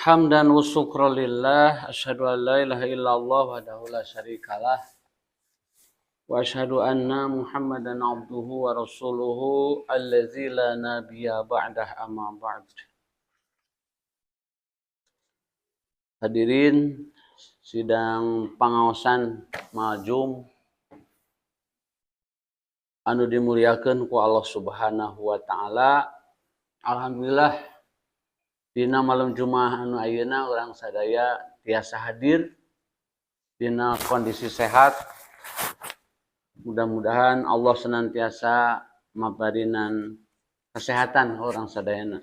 Hamdan wa syukran lillah, asyhadu an la ilaha illallah wahdahu la syarikalah wa asyhadu anna Muhammadan abduhu wa rasuluhu allazi la nabiyya ba'dah amma ba'd. Hadirin sidang pangaosan majum anu dimuliakeun ku Allah Subhanahu wa taala. Alhamdulillah dina malam Jumat anu ayeuna urang sadaya tiasa hadir dina kondisi sehat. Mudah-mudahan Allah senantiasa maparinan kesehatan orang sadayana.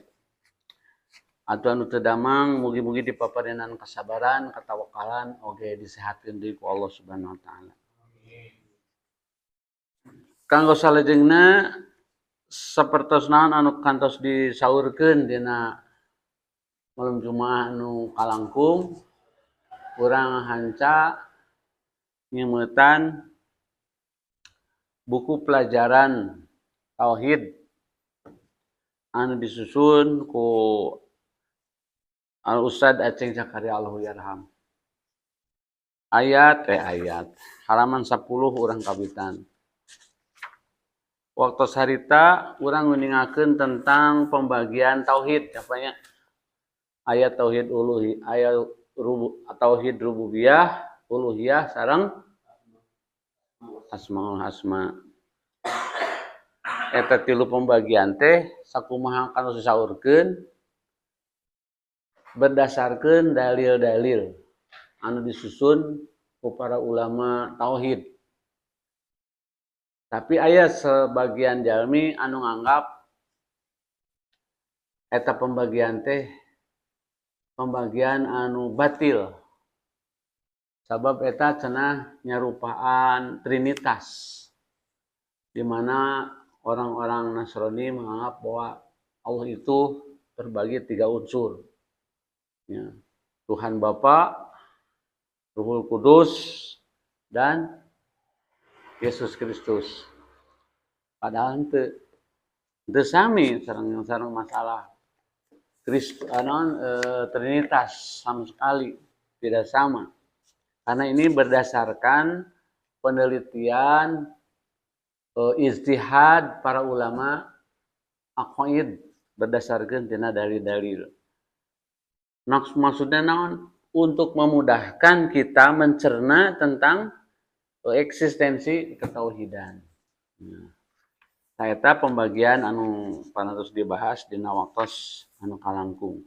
Atuh anu teu damang mugi-mugi dipaparinan kesabaran, katawakalan oge disehatkeun deui ku Allah Subhanahu wa taala. Kanggo salajengna sapertos naon anu kantos disaurkeun dina malam Jumat anu kalangkung, urang hanca ngimeutan buku pelajaran tauhid anu disusun ku Al Ustad Aceng Zakaria Allahu Yarham. Ayat halaman 10 urang kabitan. Waktu sarita urang nguningakeun tentang pembagian tauhid, apanya? Ayat tauhid tauhid rububiyah, uluhiyah sareng asmaul husna. Eta tilu pembagian teh sakumaha kanu disaurkeun berdasarkeun dalil-dalil anu disusun ku para ulama tauhid. Tapi aya sebagian jalmi anu nganggap eta pembagian teh pembagian anu batil. Sabab eta cenah nyarupaan trinitas. Di mana orang-orang Nasrani menganggap bahwa Allah itu terbagi 3 unsur. Ya. Tuhan Bapa, Ruhul Kudus, dan Yesus Kristus. Padahal teu sami sareng masalah Trinitas sama sekali tidak sama. Karena ini berdasarkan penelitian ijtihad para ulama aqaid berdasarkan tina dalil-dalil. Maksudnya naon? Untuk memudahkan kita mencerna tentang eksistensi ketauhidan. Eta pembagian anu parantos dibahas dina waktos anu kalangkung.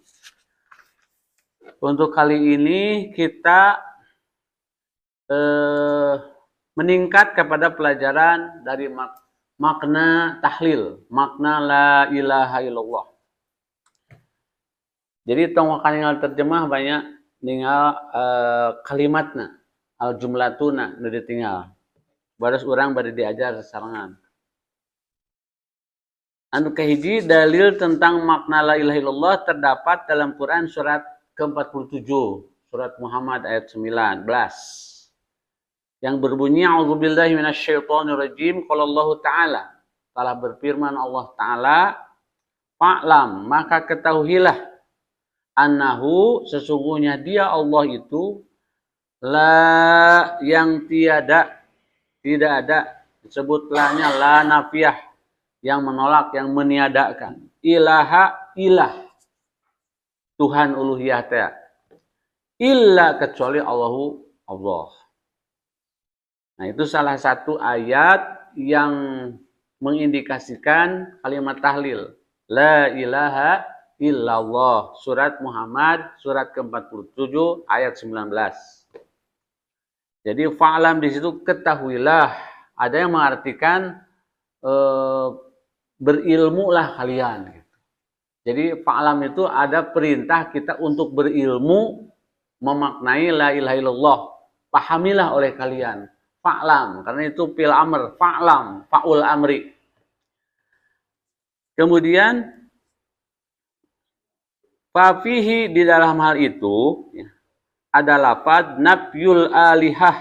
Untuk kali ini kita meningkat kepada pelajaran dari makna tahlil, makna la ilaha illallah. Jadi tong kaningal terjemah banyak ningal kalimatna, al jumlatuna nu ditinggal. Baris urang bari diajar sasarangan. Anu kahiji dalil tentang makna la ilaha illallah terdapat dalam Quran surat ke-47, surat Muhammad ayat 19. Yang berbunyi a'udzubillahi minasyaitonirrajim, qala Allah Ta'ala. Telah berfirman Allah Ta'ala, fa'lam, maka ketahuilah annahu sesungguhnya dia Allah itu la yang tidak ada, disebut lahnya la nafiyah, yang menolak, yang meniadakan. Ilaha ilah, Tuhan uluhiyah teh. Illa kecuali Allahu Allah. Nah, itu salah satu ayat yang mengindikasikan kalimat tahlil. La ilaha illallah. Surat Muhammad, surat ke-47, ayat 19. Jadi fa'lam di situ ketahuilah. Ada yang mengartikan berilmulah kalian. Jadi fa'lam itu ada perintah kita untuk berilmu memaknai la ilaha illallah. Pahamilah oleh kalian. Fa'lam, karena itu fil amr, fa'lam, fa'ul amri. Kemudian fafihi di dalam hal itu ada lafaz nafyul alihah,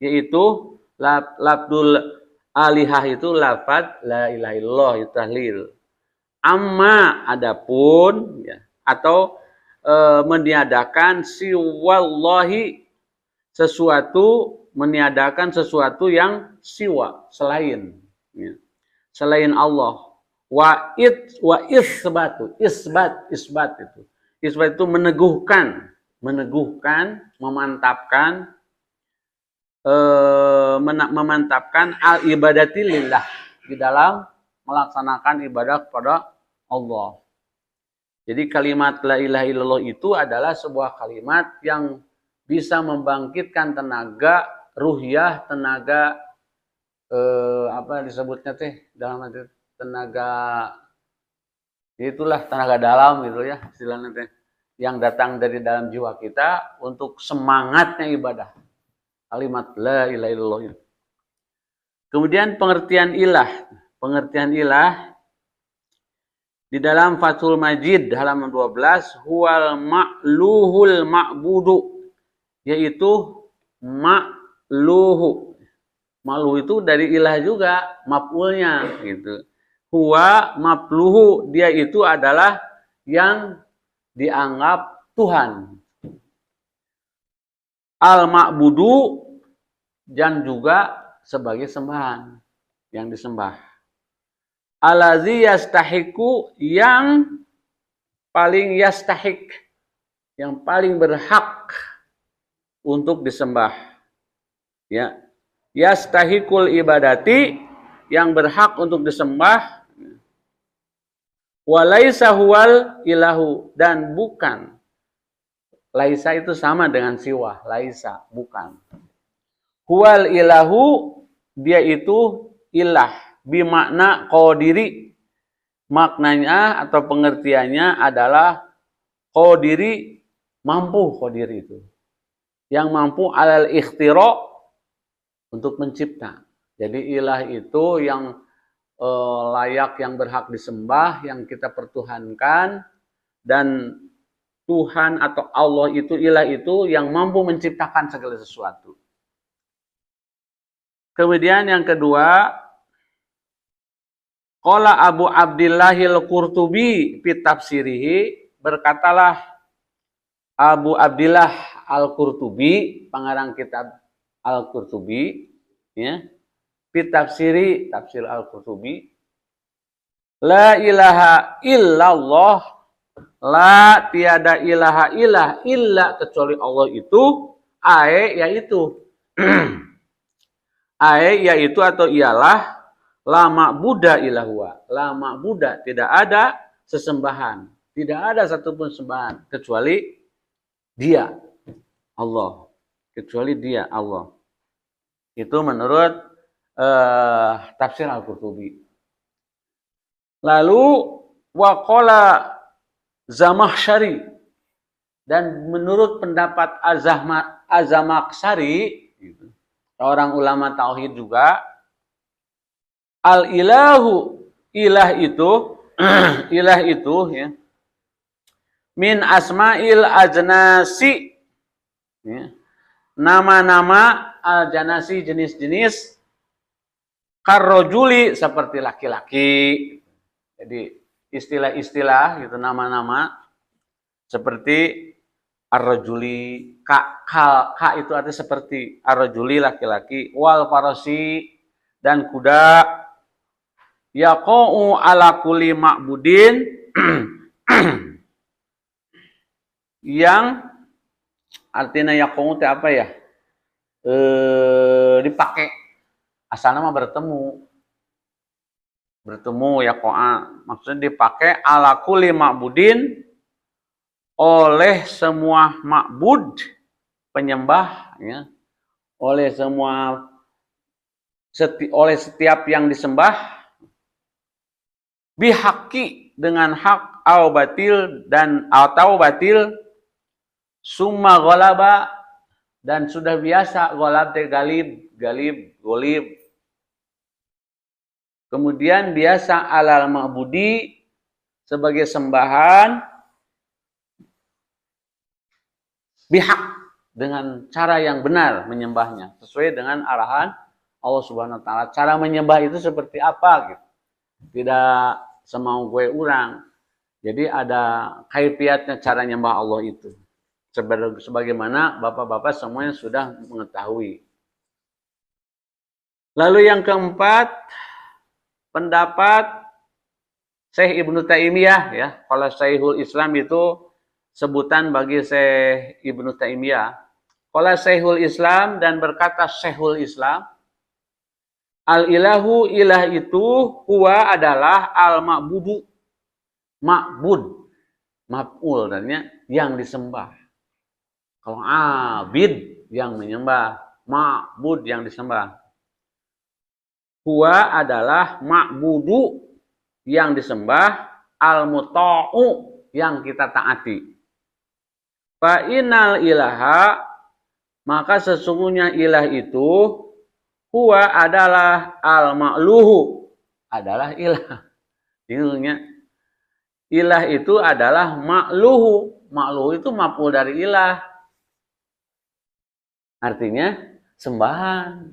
yaitu lafdul alihah itu lafaz la ilaha illallah itu tahlil. Amma adapun atau meniadakan siwallahi, meniadakan sesuatu yang siwa, selain, ya. Selain Allah. Wa isbat itu. Isbat itu meneguhkan, memantapkan al ibadati lillah, di dalam melaksanakan ibadah kepada Allah. Jadi kalimat la ilaha illallah itu adalah sebuah kalimat yang bisa membangkitkan tenaga ruhiyah, tenaga apa disebutnya teh dalam arti tenaga, itulah tenaga dalam gitu ya istilahnya teh, yang datang dari dalam jiwa kita untuk semangatnya ibadah. Kalimat la ilaha illallah itu. Kemudian pengertian ilah di dalam Fathul Majid halaman 12, huwal ma'luhul ma'budu, yaitu ma'luhu. Ma'luhu itu dari ilah juga, maf'ulnya gitu. Huwa ma'luhu, dia itu adalah yang dianggap Tuhan. Al-ma'budu, dan juga sebagai sembahan, yang disembah. Alazi yastahiku, yang paling yastahik, yang paling berhak untuk disembah. Ya, yastahikul ibadati, yang berhak untuk disembah. Walaisa huwal ilahu, dan bukan. Laisa itu sama dengan siwa, laisa, bukan. Huwal ilahu, dia itu ilah, bimakna qadiri. Maknanya atau pengertiannya adalah qadiri, mampu qadiri itu. Yang mampu alal ikhtira, untuk mencipta. Jadi ilah itu yang layak, yang berhak disembah, yang kita pertuhankan, dan Tuhan atau Allah itu, ilah itu yang mampu menciptakan segala sesuatu. Kemudian yang kedua, qala Abu Abdillahil Qurtubi fi tafsirihi, berkatalah Abu Abdillah Al-Qurtubi, pengarang kitab Al-Qurtubi, ya, fi tafsiri, tafsir Al-Qurtubi, la ilaha illallah, la tiada ilaha ilah illa, kecuali Allah itu, yaitu yaitu atau ialah, la ma'buda ilahwa, la ma'buda, tidak ada sesembahan, tidak ada satupun sembahan kecuali dia, Allah, kecuali dia, Allah. Itu menurut tafsir Al-Qurtubi. Lalu waqala Zamakhsyari, dan menurut pendapat Az-Zamakhsyari, orang ulama tauhid juga, al-ilahu, ilah itu ya, min asma'il ajnasi, ya, nama-nama al-janasi, jenis-jenis, karrojuli, seperti laki-laki. Jadi istilah-istilah gitu, nama-nama seperti ar-rajuli, ka itu artinya seperti ar-rajuli, laki-laki, wal farasi, dan kuda, yaqa'u ala kulli ma'budin, yang artinya yaqa'u itu apa ya? Dipakai, asalnya mah bertemu yaqa'a, maksudnya dipakai ala kulli ma'budin, oleh semua ma'bud, penyembah, ya, oleh setiap yang disembah, bihaqi, dengan hak, atau batil, summa ghalaba, dan sudah biasa, ghalab golib. Kemudian biasa alal ma'budi, sebagai sembahan, bihak, dengan cara yang benar menyembahnya, sesuai dengan arahan Allah Subhanahu wa taala. Cara menyembah itu seperti apa gitu. Tidak semau gue urang. Jadi ada kaifiatnya cara nyembah Allah itu. Sebagaimana bapak-bapak semuanya sudah mengetahui. Lalu yang keempat, pendapat Syekh Ibnu Taimiyah ya. Kalau Syekhul Islam itu sebutan bagi Syekh Ibnu Taimiyah. Kalau Syekhul Islam dan berkata Syekhul Islam, al-ilahu ilah itu huwa adalah al-ma'budu. Ma'bud. Maf'ul artinya yang disembah. Kalau abid yang menyembah, ma'bud yang disembah. Huwa adalah ma'budu yang disembah, al-muta'u yang kita taati. Fa innal ilaha, maka sesungguhnya ilah itu huwa adalah al-ma'luhu, adalah ilah. Intinya ilah itu adalah ma'luhu. Ma'luhu itu maf'ul dari ilah. Artinya sembahan.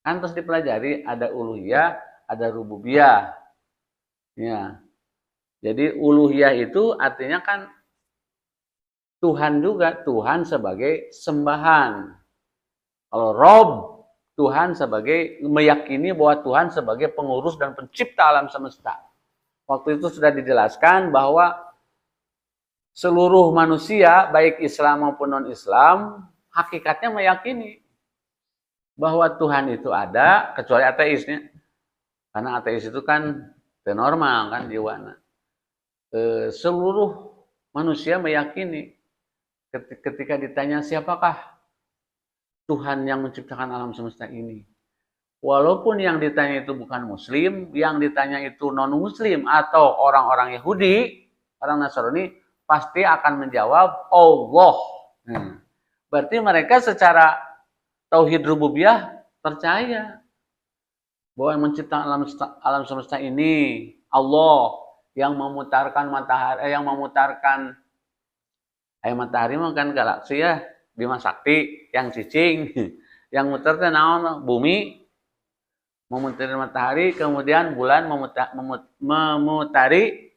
Kan terus dipelajari ada uluhiyah, ada rububiyah. Ya. Jadi uluhiyah itu artinya kan Tuhan juga, Tuhan sebagai sembahan. Kalau Rob, Tuhan sebagai meyakini bahwa Tuhan sebagai pengurus dan pencipta alam semesta. Waktu itu sudah dijelaskan bahwa seluruh manusia, baik Islam maupun non-Islam, hakikatnya meyakini bahwa Tuhan itu ada, kecuali ateisnya. Karena ateis itu kan normal kan jiwana. Seluruh manusia meyakini ketika ditanya siapakah Tuhan yang menciptakan alam semesta ini. Walaupun yang ditanya itu bukan muslim, yang ditanya itu non-muslim atau orang-orang Yahudi, orang Nasrani, pasti akan menjawab Allah. Berarti mereka secara tauhid rububiyah percaya bahwa yang menciptakan alam semesta ini Allah, yang memutarkan matahari, yang memutarkan matahari kan galaksi ya, Bima Sakti, yang cicing, yang muter teh naon bumi, memutari matahari, kemudian bulan memutari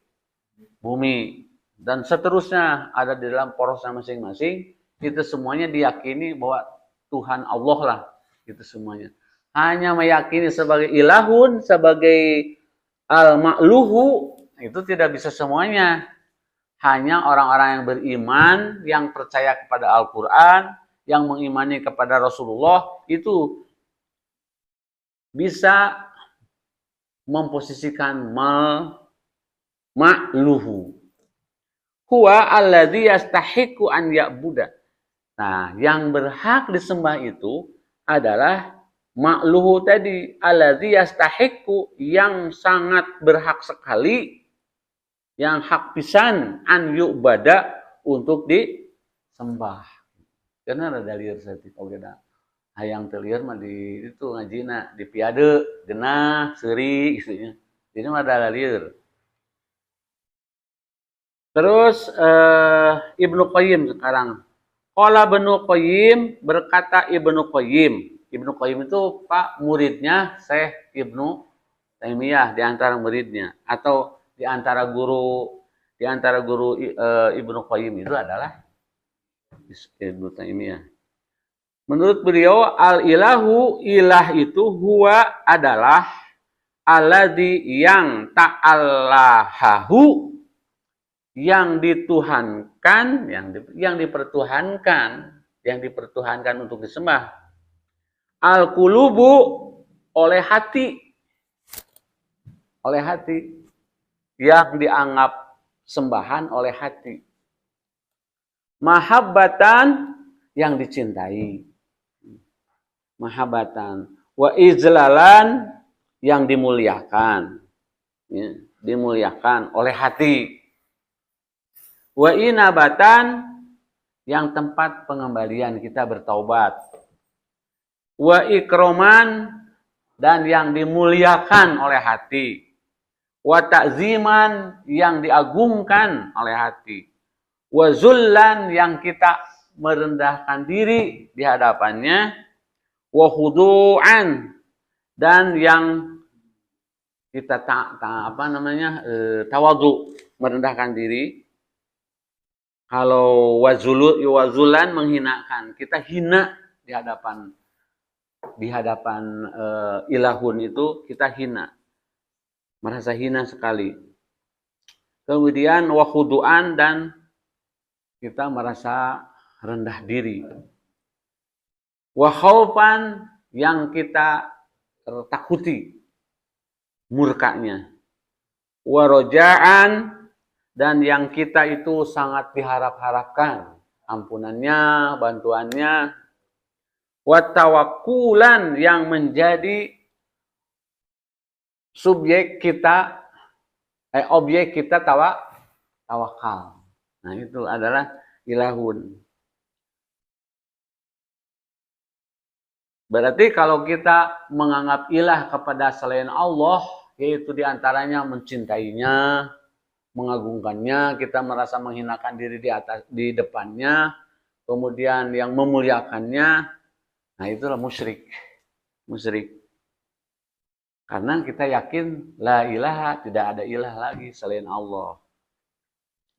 bumi, dan seterusnya ada di dalam porosnya masing-masing. Itu semuanya diyakini bahwa Tuhan Allah lah, itu semuanya. Hanya meyakini sebagai ilahun, sebagai al-ma'luhu, itu tidak bisa semuanya. Hanya orang-orang yang beriman, yang percaya kepada Al-Quran, yang mengimani kepada Rasulullah, itu bisa memposisikan ma'luhu. Huwa alladhi yastahiqu an ya'buda. Nah, yang berhak disembah itu adalah ma'luhu tadi, alladzi yastahiqu, yang sangat berhak sekali, yang hak pisan an yu'bada, untuk disembah. Karena ada dalil saeutik oge da. Hayang teu lieur mah di itu ngajina di piade, genah, seuri gitu nya. Jadi mah ada dalil. Terus Ibnu Qayyim sekarang. Qala Ibnu Qayyim, berkata Ibnu Qayyim. Ibnu Qayyim itu pak muridnya Syekh Ibnu Taimiyah, di antara muridnya, atau di antara guru Ibnu Qayyim itu adalah Ibnu Taimiyah. Menurut beliau al-ilahu, ilah itu huwa adalah alladzi yang ta'allahahu, yang dituhankan, yang dipertuhankan untuk disembah. Al-qulubu, oleh hati, yang dianggap sembahan oleh hati. Mahabbatan, yang dicintai. Mahabbatan. Wa izlalan, yang dimuliakan. Ya, dimuliakan oleh hati. Wa inabatan, yang tempat pengembalian kita bertaubat. Wa ikroman, dan yang dimuliakan oleh hati. Wa ta'ziman, yang diagungkan oleh hati. Wa zullan, yang kita merendahkan diri di hadapannya. Wa khudu'an, dan yang kita tawadhu, merendahkan diri. Kalau wazulan menghinakan, kita hina di hadapan ilahun itu kita hina, merasa hina sekali. Kemudian wakhuduan, dan kita merasa rendah diri. Wakhaufan, yang kita takuti murkanya. Warojaan, dan yang kita itu sangat diharap-harapkan ampunannya, bantuannya. Watawakkulan, yang menjadi objek kita tawakal. Nah, itu adalah ilahun. Berarti kalau kita menganggap ilah kepada selain Allah, yaitu diantaranya mencintainya, mengagungkannya, kita merasa menghinakan diri di depannya, kemudian yang memuliakannya, nah itulah musyrik. Karena kita yakin la ilaha, tidak ada ilah lagi selain Allah.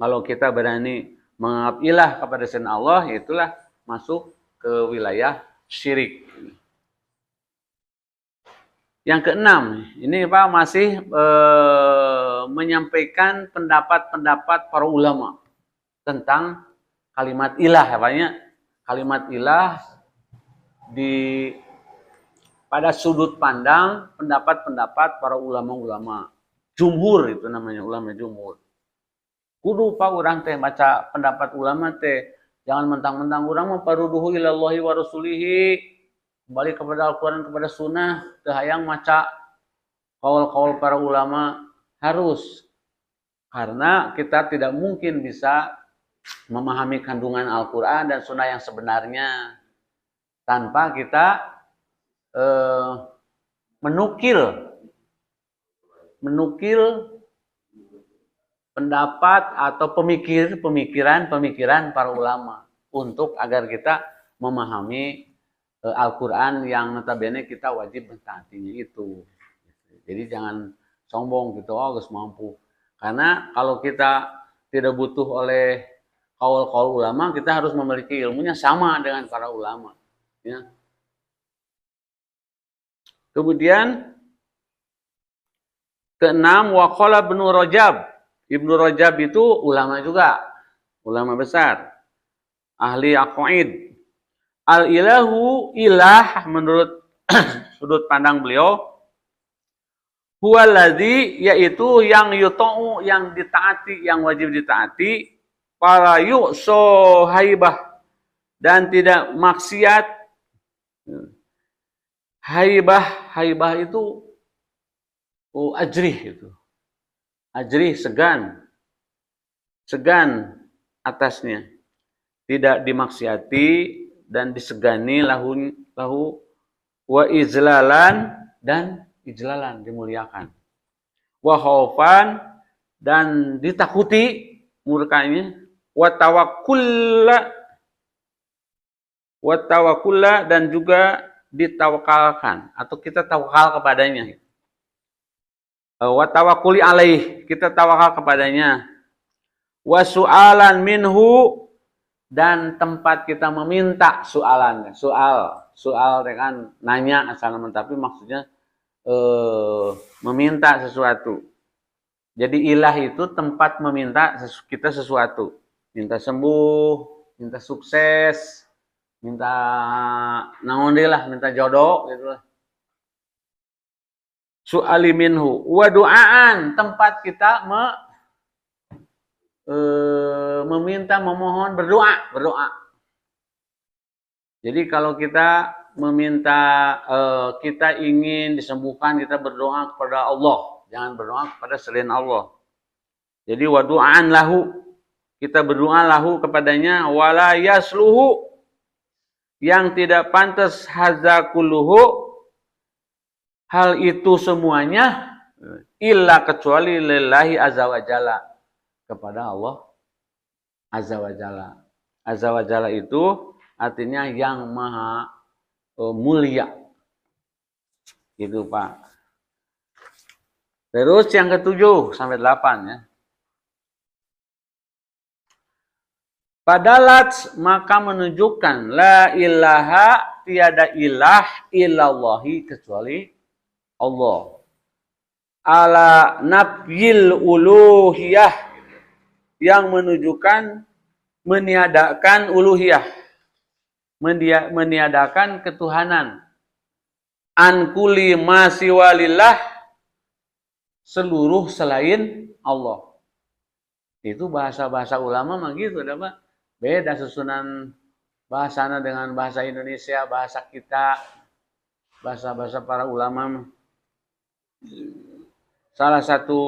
Kalau kita berani menganggap ilah kepada selain Allah, itulah masuk ke wilayah syirik. Yang keenam, ini Pak masih menyampaikan pendapat-pendapat para ulama tentang kalimat ilah. Kalimat ilah pada sudut pandang pendapat-pendapat para ulama-ulama. Jumhur itu namanya, ulama jumhur. Kudu Pak urang teh baca pendapat ulama teh, jangan mentang-mentang urang maparuduhu ilallahi wa rasulihi. Kembali kepada Al-Quran, kepada Sunnah, hayang maca kaul-kaul para ulama, harus. Karena kita tidak mungkin bisa memahami kandungan Al-Quran dan Sunnah yang sebenarnya tanpa kita menukil pendapat atau pemikiran para ulama untuk agar kita memahami Al-Quran yang notabene kita wajib mentaatinya itu. Jadi jangan sombong gitu, harus mampu. Karena kalau kita tidak butuh oleh kaul-kaul ulama, kita harus memiliki ilmunya sama dengan para ulama. Ya. Kemudian keenam, waqala Ibnu Rajab. Ibnu Rajab itu ulama juga, ulama besar, ahli aqaid. Al-ilahu, ilah menurut sudut pandang beliau, huwaladzi, yaitu yang yuta'u, yang ditaati, yang wajib ditaati, para yu'so haibah, dan tidak maksiat. Haibah itu ajrih, itu ajrih, segan atasnya, tidak dimaksiati dan disegani lahu wa izlalan, dan ijlalan dimuliakan, wa khaufan, dan ditakuti murkanya, wa tawakkulla, dan juga ditawakalkan atau kita tawakal kepadanya. Wa tawakkuli alaih, kita tawakal kepadanya. Wa su'alan minhu, dan tempat kita meminta soalan kan nanya asal, tapi maksudnya meminta sesuatu. Jadi ilah itu tempat meminta kita sesuatu, minta sembuh, minta sukses, minta naon deh lah, minta jodoh gitu lah. Su'ali minhu wa du'aan, tempat kita meminta, memohon, berdoa. Jadi kalau kita meminta, kita ingin disembuhkan, kita berdoa kepada Allah, jangan berdoa kepada selain Allah. Jadi wa du'aan lahu, kita berdoa lahu kepadanya, wala yasluhu, yang tidak pantas hazakuluhu, hal itu semuanya, illa kecuali lillahi azza wa jalla, kepada Allah azza wa jalla. Azza wa jalla itu artinya yang maha mulia. Gitu Pak. Terus yang ke-7 sampai 8 ya. Padalat maka menunjukkan la ilaha tiada ilah illallahi kecuali Allah. Ala nafyil uluhiyah yang menunjukkan meniadakan uluhiyah, meniadakan ketuhanan. An kulli ma siwalillah seluruh selain Allah. Itu bahasa-bahasa ulama mah gitu dah, Pak. Beda susunan bahasana dengan bahasa Indonesia, bahasa kita, bahasa-bahasa para ulama. Salah satu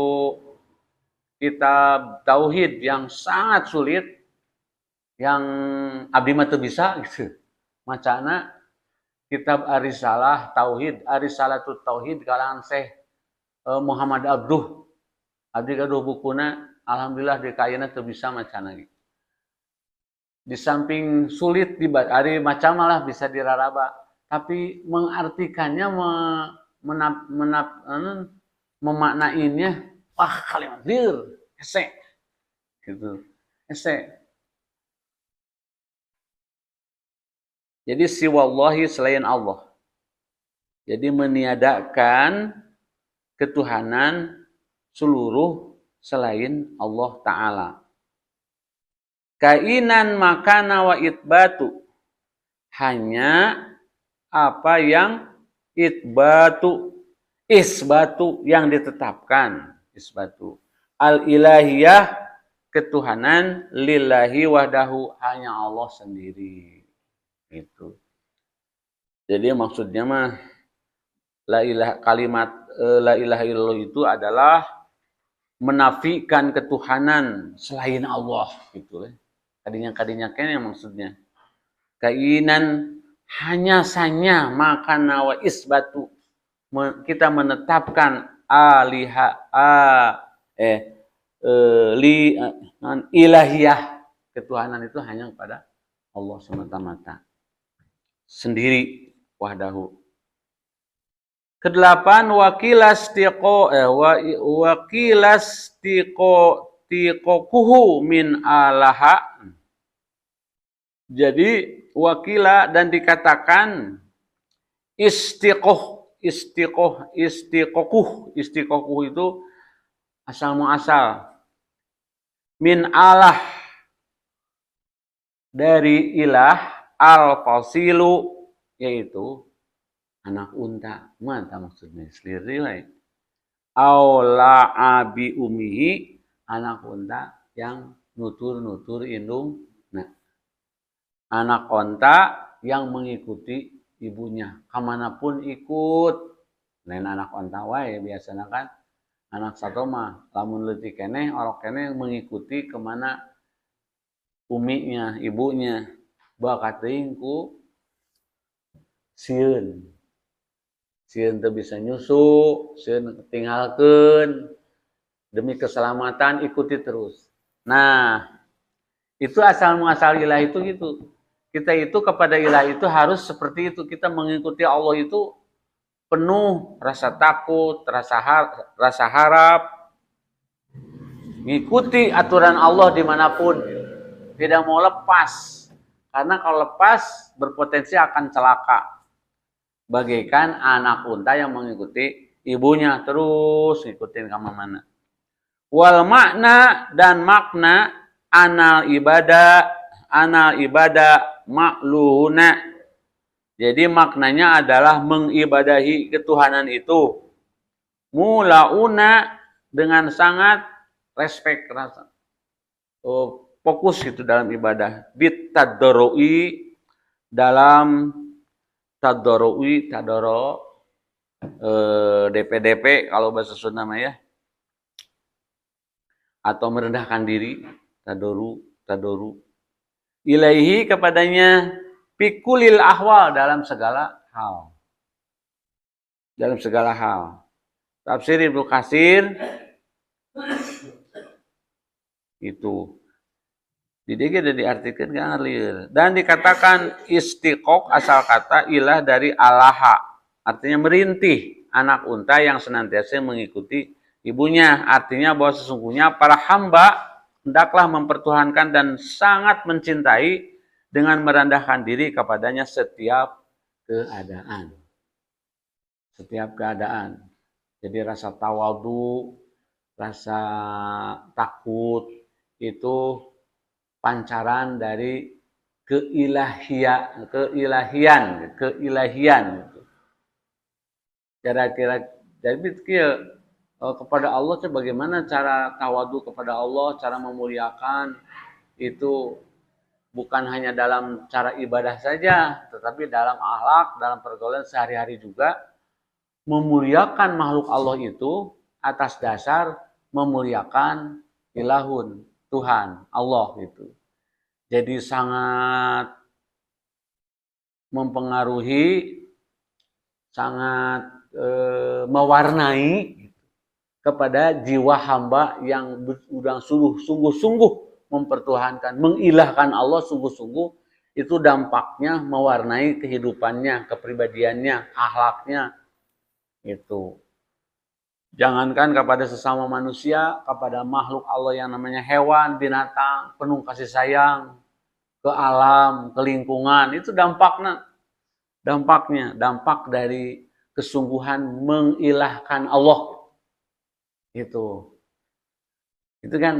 kitab tauhid yang sangat sulit, yang abdi mah teu bisa gitu. Macana kitab Arisalah Tauhid, Arisalatut Tauhid kalangan Syekh Muhammad Abduh. Abdi gaduh bukuna, alhamdulillah di kayana teu bisa macana gitu. Di samping sulit dibaca, ari macam malah bisa diraraba, tapi mengartikannya, memaknainya, wah kalimat liur, ese, gitu, ese. Jadi siwallahi selain Allah. Jadi meniadakan ketuhanan seluruh selain Allah Ta'ala. Kainan makana wa itbatu. Hanya apa yang itbatu, isbatu yang ditetapkan. Isbatu. Al-ilahiyah, ketuhanan, lillahi wahdahu, hanya Allah sendiri. Itu. Jadi maksudnya mah kalimat la ilaha illallah itu adalah menafikan ketuhanan selain Allah gitu. Kadinya kene maksudnya. Kainan hanya sanya makana wa isbatu. Kita menetapkan ilahiyah, ketuhanan itu hanya kepada Allah semata-mata. Sendiri wahdahu. Kedelapan wakilastiqokuhu min alaha. Jadi wakila dan dikatakan istiqokuh itu asal muasal min alah dari ilah al-fasilu yaitu anak unta. Mata maksudnya seliri aula abi umihi, anak unta yang nutur indung. Nah, anak unta yang mengikuti ibunya kemanapun ikut. Lain anak unta wae biasanya kan anak satu mah lamun leutik keneh orok keneh mengikuti kemana uminya, ibunya. Bakat teuing ku sieun teu bisa nyusu, sieun tinggalkeun, demi keselamatan ikuti terus. Nah, itu asal muasal ilah itu gitu. Kita itu kepada ilah itu harus seperti itu. Kita mengikuti Allah itu penuh rasa takut, rasa harap, mengikuti aturan Allah dimanapun, tidak mau lepas. Karena kalau lepas berpotensi akan celaka. Bagaikan anak unta yang mengikuti ibunya terus ngikutin kemana-mana. Wal makna dan makna anal ibadah makluhuna. Jadi maknanya adalah mengibadahi ketuhanan itu. Mulauna dengan sangat respect rasa. Fokus itu dalam ibadah. Bit tadoroi dalam tadoroi DP kalau bahasa Sunda ya. Atau merendahkan diri, tadoru. Ilaihi kepadanya pikulil ahwal dalam segala hal. Dalam segala hal. Tafsir Ibnu Katsir itu di DG dan diartikan kan lieur. Dan dikatakan istiqoq asal kata ilah dari alaha. Artinya merintih anak unta yang senantiasa mengikuti ibunya. Artinya bahwa sesungguhnya para hamba hendaklah mempertuhankan dan sangat mencintai dengan merendahkan diri kepadanya setiap keadaan. Setiap keadaan. Jadi rasa tawadu, rasa takut itu pancaran dari keilahian. Kira-kira jadi kepada Allah bagaimana cara tawadu kepada Allah, cara memuliakan itu bukan hanya dalam cara ibadah saja, tetapi dalam akhlak, dalam pergaulan sehari-hari juga memuliakan makhluk Allah itu atas dasar memuliakan ilahun, Tuhan, Allah itu. Jadi sangat mempengaruhi, sangat mewarnai kepada jiwa hamba yang sudah sungguh-sungguh mempertuhankan, mengilahkan Allah sungguh-sungguh, itu dampaknya mewarnai kehidupannya, kepribadiannya, akhlaknya. Itu. Jangankan kepada sesama manusia, kepada makhluk Allah yang namanya hewan, binatang, penuh kasih sayang, ke alam, ke lingkungan, itu dampak dari kesungguhan mengilahkan Allah. Itu kan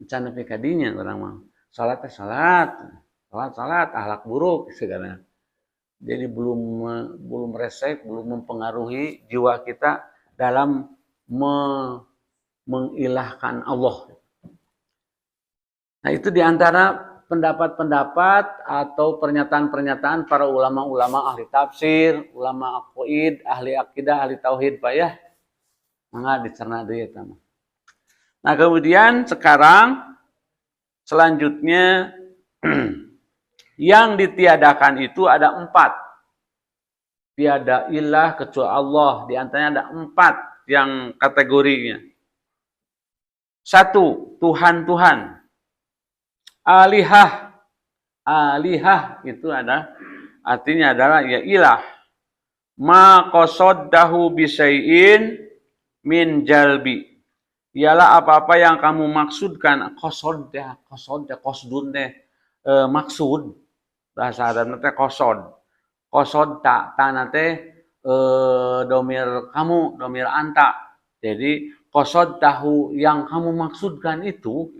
cana pikadinya orang mah. Salat, akhlak buruk segala. Jadi belum resek, belum mempengaruhi jiwa kita dalam mengilahkan Allah. Nah, itu diantara pendapat-pendapat atau pernyataan-pernyataan para ulama-ulama ahli tafsir, ulama aqaid, ahli akidah, ahli tauhid, Pak ya. Mangga dicerna deui eta mah. Nah, kemudian sekarang selanjutnya yang ditiadakan itu ada 4. Tiada ilah kecuali Allah. Di antaranya ada 4 yang kategorinya. 1, Tuhan-Tuhan. Alihah itu artinya adalah ya ilah. Ma qasaddahu bisyai'in min jalbi. Ialah apa-apa yang kamu maksudkan. Qasdun maksud. Bahasa Arabnya teh qasad. Qasad ta'na teh domir kamu, domir anta. Jadi qasaddahu yang kamu maksudkan itu.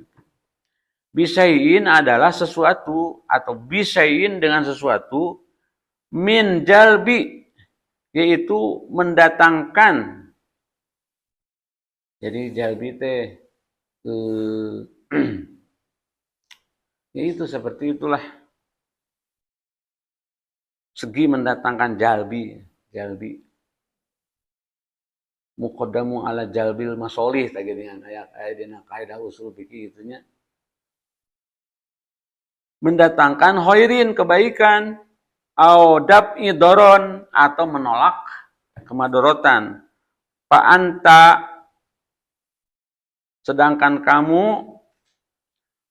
Bisayin adalah sesuatu atau bisayin dengan sesuatu min jalbi, yaitu mendatangkan. Jadi jalbi teh yaitu seperti itulah. Segi mendatangkan jalbi. Muqaddamu ala jalbil masolih tadi dengan ayat dina kaidah usul fikih itunya. Mendatangkan khairin kebaikan, au dab'i doron atau menolak kemadorotan. Fa anta sedangkan kamu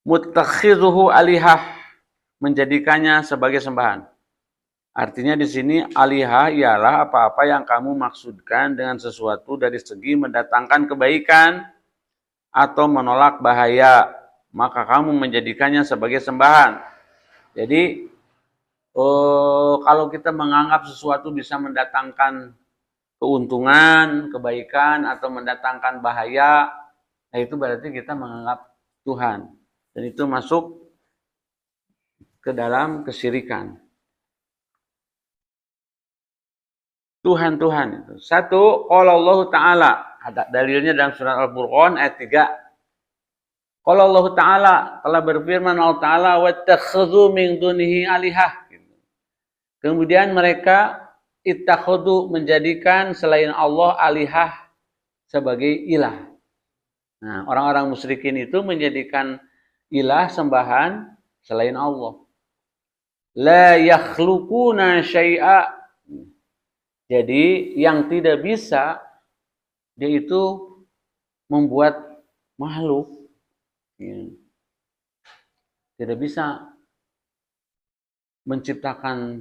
muttakhidhuhu alihah menjadikannya sebagai sembahan. Artinya di sini alihah ialah apa-apa yang kamu maksudkan dengan sesuatu dari segi mendatangkan kebaikan atau menolak bahaya, maka kamu menjadikannya sebagai sembahan. Jadi kalau kita menganggap sesuatu bisa mendatangkan keuntungan, kebaikan atau mendatangkan bahaya, nah itu berarti kita menganggap Tuhan. Dan itu masuk ke dalam kesyirikan. Tuhan itu. 1, qala Allah Ta'ala. Ada dalilnya dalam surat Al-Furqan ayat 3. Qala Allah Ta'ala telah berfirman Allah Ta'ala wattakhadhu min dunihi alihah. Kemudian mereka ittakhadhu menjadikan selain Allah alihah sebagai ilah. Nah, orang-orang musyrikin itu menjadikan ilah sembahan selain Allah. La yakhluquna syai'a. Jadi yang tidak bisa dia itu membuat makhluk. Ya. Tidak bisa menciptakan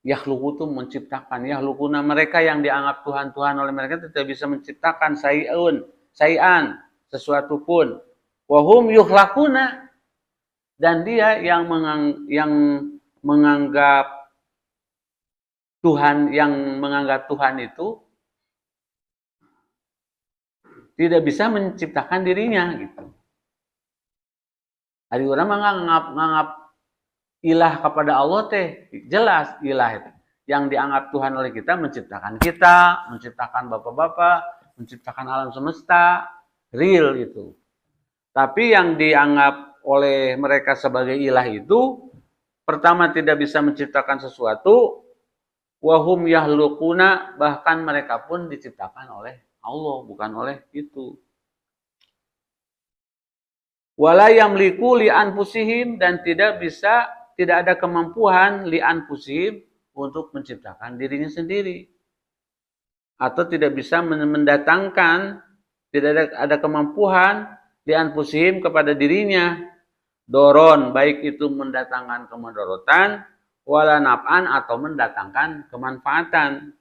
yakhluqu itu menciptakan yakhluquna mereka yang dianggap Tuhan-Tuhan oleh mereka tidak bisa menciptakan sayan sesuatu pun Wahum yukhlaquna, dan dia yang menganggap Tuhan, itu tidak bisa menciptakan dirinya gitu. Hari orang menganggap ilah kepada Allah teh jelas ilah itu. Yang dianggap Tuhan oleh kita menciptakan bapak-bapak, menciptakan alam semesta, real itu. Tapi yang dianggap oleh mereka sebagai ilah itu, pertama tidak bisa menciptakan sesuatu, wahum yahlukuna, bahkan mereka pun diciptakan oleh Allah, bukan oleh itu. Wala yamliku li anfusihim, dan tidak ada kemampuan li anfusihim untuk menciptakan dirinya sendiri. Atau tidak bisa mendatangkan, tidak ada kemampuan li anfusihim kepada dirinya, doron, baik itu mendatangkan kemadharatan, wala naf'an, atau mendatangkan kemanfaatan.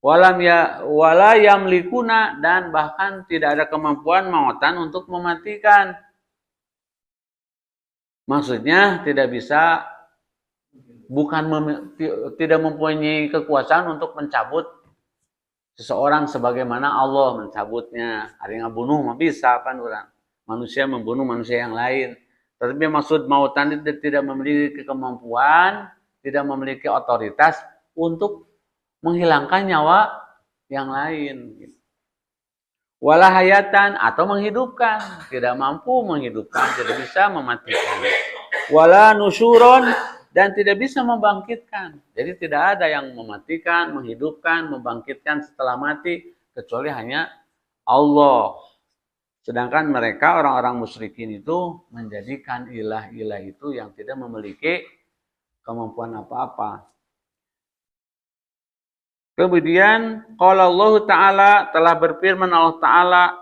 Wala yamlikuna, dan bahkan tidak ada kemampuan mautan untuk mematikan. Maksudnya tidak bisa, tidak mempunyai kekuasaan untuk mencabut seseorang sebagaimana Allah mencabutnya. Ada yang bunuh mah bisa kan orang. Manusia membunuh manusia yang lain. Tetapi maksud mautan itu tidak memiliki kemampuan, tidak memiliki otoritas untuk menghilangkan nyawa yang lain. Wala hayatan, atau menghidupkan, tidak mampu menghidupkan, tidak bisa mematikan. Wala nusyuron, dan tidak bisa membangkitkan. Jadi tidak ada yang mematikan, menghidupkan, membangkitkan setelah mati, kecuali hanya Allah. Sedangkan mereka, orang-orang musyrikin itu, menjadikan ilah-ilah itu yang tidak memiliki kemampuan apa-apa. Kemudian qala Allah Ta'ala, telah berfirman Allah Ta'ala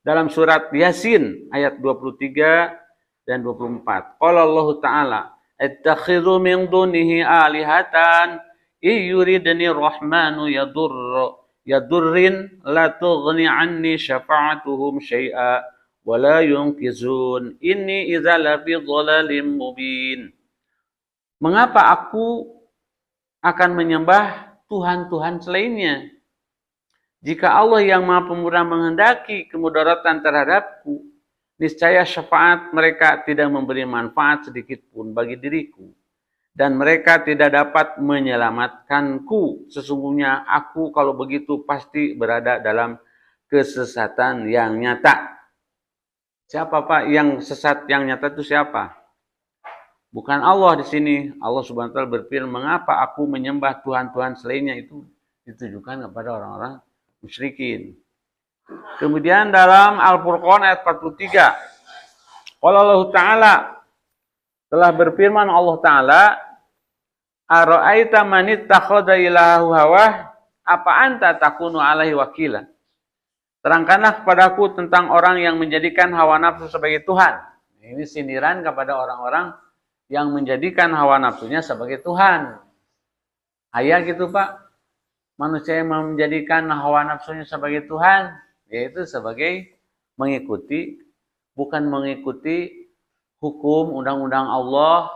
dalam surat Yasin ayat 23 dan 24. Qala Allah Ta'ala, "Attakhidhu min dunihi alihatan yuridni rahmanu yadurrin la tughni anni syafa'atuhum syai'a wa la yunqizun inni idza lafi dhalalin mubin." Mengapa aku akan menyembah Tuhan-Tuhan selainnya? Jika Allah yang Maha Pemurah menghendaki kemudaratan terhadapku, niscaya syafaat mereka tidak memberi manfaat sedikit pun bagi diriku, dan mereka tidak dapat menyelamatkanku. Sesungguhnya aku kalau begitu pasti berada dalam kesesatan yang nyata. Siapa Pak yang sesat yang nyata itu siapa? Bukan Allah di sini. Allah Subhanahu wa taala berfirman, "Mengapa aku menyembah Tuhan-Tuhan selainnya?" Itu ditujukan kepada orang-orang musyrikin. Kemudian dalam Al-Furqan ayat 43, qala Allah Ta'ala, telah berfirman Allah Ta'ala, "Ara'aita man ittakhadha ilahahu hawah, apa anta takunu alaihi wakila?" Terangkanlah kepadaku tentang orang yang menjadikan hawa nafsu sebagai Tuhan. Ini sindiran kepada orang-orang yang menjadikan hawa nafsunya sebagai Tuhan. Ayah gitu Pak, manusia yang menjadikan hawa nafsunya sebagai Tuhan, yaitu sebagai bukan mengikuti hukum undang-undang Allah,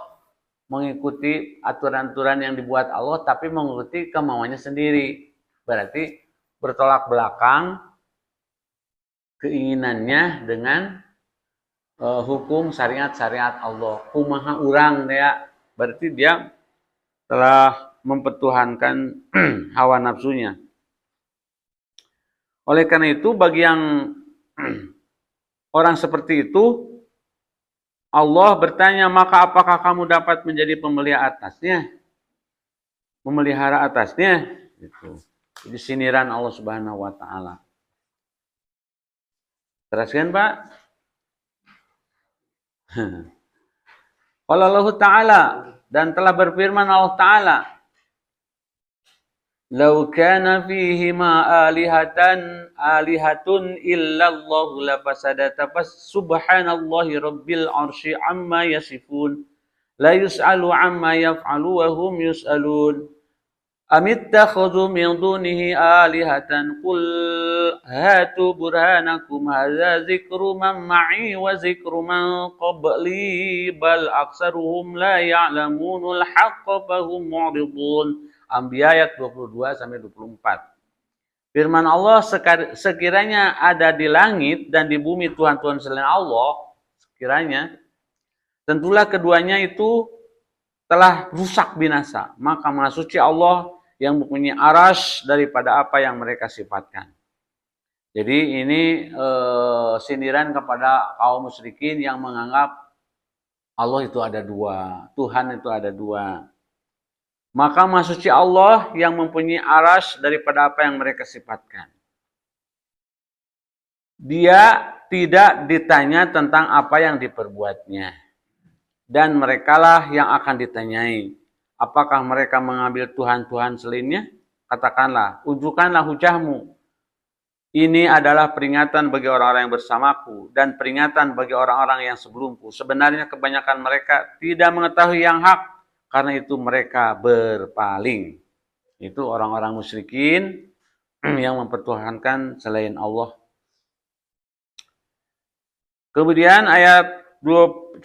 mengikuti aturan-aturan yang dibuat Allah, tapi mengikuti kemauannya sendiri. Berarti bertolak belakang keinginannya dengan hukum syariat Allah. Kumaha urang dia, berarti dia telah mempertuhankan hawa nafsunya. Oleh karena itu bagi yang orang seperti itu, Allah bertanya, maka apakah kamu dapat menjadi memelihara atasnya? Itu. Jadi sindiran Allah Subhanahu wa taala. Teruskan Pak. Qala Allah Ta'ala, dan telah berfirman Allah Ta'ala, "Lau kana fihima alihatun illallahu lafasadata subhanallahi rabbil arsy amma yasifun la yus'alu amma yaf'alu wa hum yus'alun amittakhadhu min dunihi alihatan qul hatu burhanakum hadza zikru man ma'i wa zikru man qabli bal aksaruhum la ya'lamunul haqqa fahum mu'ridun. Anbiya ayat 22 sampai 24. Firman Allah, sekiranya ada di langit dan di bumi Tuhan-Tuhan selain Allah, sekiranya, tentulah keduanya itu telah rusak binasa. Maka Maha Suci Allah yang mempunyai aras daripada apa yang mereka sifatkan. Jadi ini sindiran kepada kaum musyrikin yang menganggap Allah itu ada dua, Tuhan itu ada dua. Maka Maha Suci Allah yang mempunyai aras daripada apa yang mereka sifatkan. Dia tidak ditanya tentang apa yang diperbuatnya. Dan merekalah yang akan ditanyai. Apakah mereka mengambil Tuhan-Tuhan selainnya? Katakanlah, unjukkanlah hujahmu. Ini adalah peringatan bagi orang-orang yang bersamaku dan peringatan bagi orang-orang yang sebelumku. Sebenarnya kebanyakan mereka tidak mengetahui yang hak, karena itu mereka berpaling. Itu orang-orang musyrikin yang mempertuhankan selain Allah. Kemudian ayat 81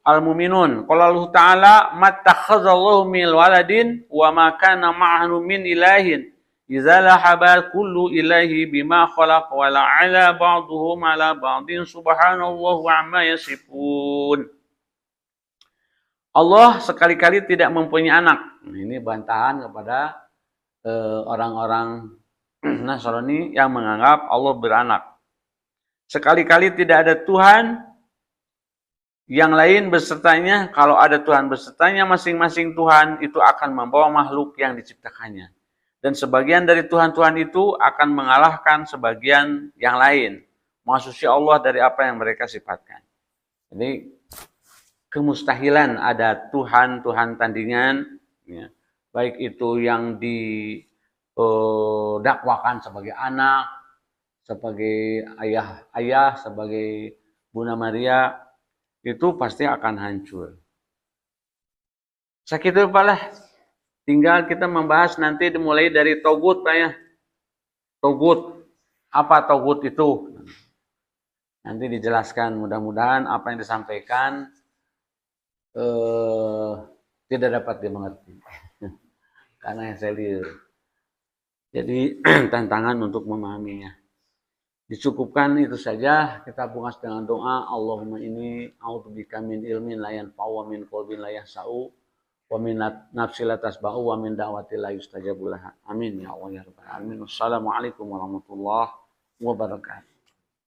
Al-Mu'minun. Qala Allah Ta'ala mattakhadzallahu min waladin wa ma kana ma'ahu min ilahin. Idza lahaba kullu ilahi bima khalaq wa la'ala ba'duhum 'ala ba'din subhanallahu 'amma yasifun. Allah sekali-kali tidak mempunyai anak. Ini bantahan kepada orang-orang Nasrani yang menganggap Allah beranak. Sekali-kali tidak ada Tuhan yang lain besertanya. Kalau ada Tuhan besertanya, masing-masing Tuhan itu akan membawa makhluk yang diciptakannya. Dan sebagian dari Tuhan-Tuhan itu akan mengalahkan sebagian yang lain. Maha Suci Allah dari apa yang mereka sifatkan. Jadi kemustahilan ada Tuhan-Tuhan tandingan, ya, baik itu yang didakwakan sebagai anak, sebagai ayah, sebagai Bunda Maria, itu pasti akan hancur. Segitu Pak lah. Tinggal kita membahas nanti dimulai dari Togut Pak ya. Togut. Apa Togut itu? Nanti dijelaskan, mudah-mudahan apa yang disampaikan tidak dapat dimengerti. Karena yang saya lihat. Jadi tantangan untuk memahaminya. Dicukupkan itu saja, kita bungas dengan doa. Allahumma inni a'udzubika min ilmin la yanfa'u wa min qalbin la yahsa'u wa min nafsin la tasba'u wa min da'watin la yustajabu laha. Amin ya Allah ya rabbal alamin. Wassalamualaikum warahmatullahi wabarakatuh.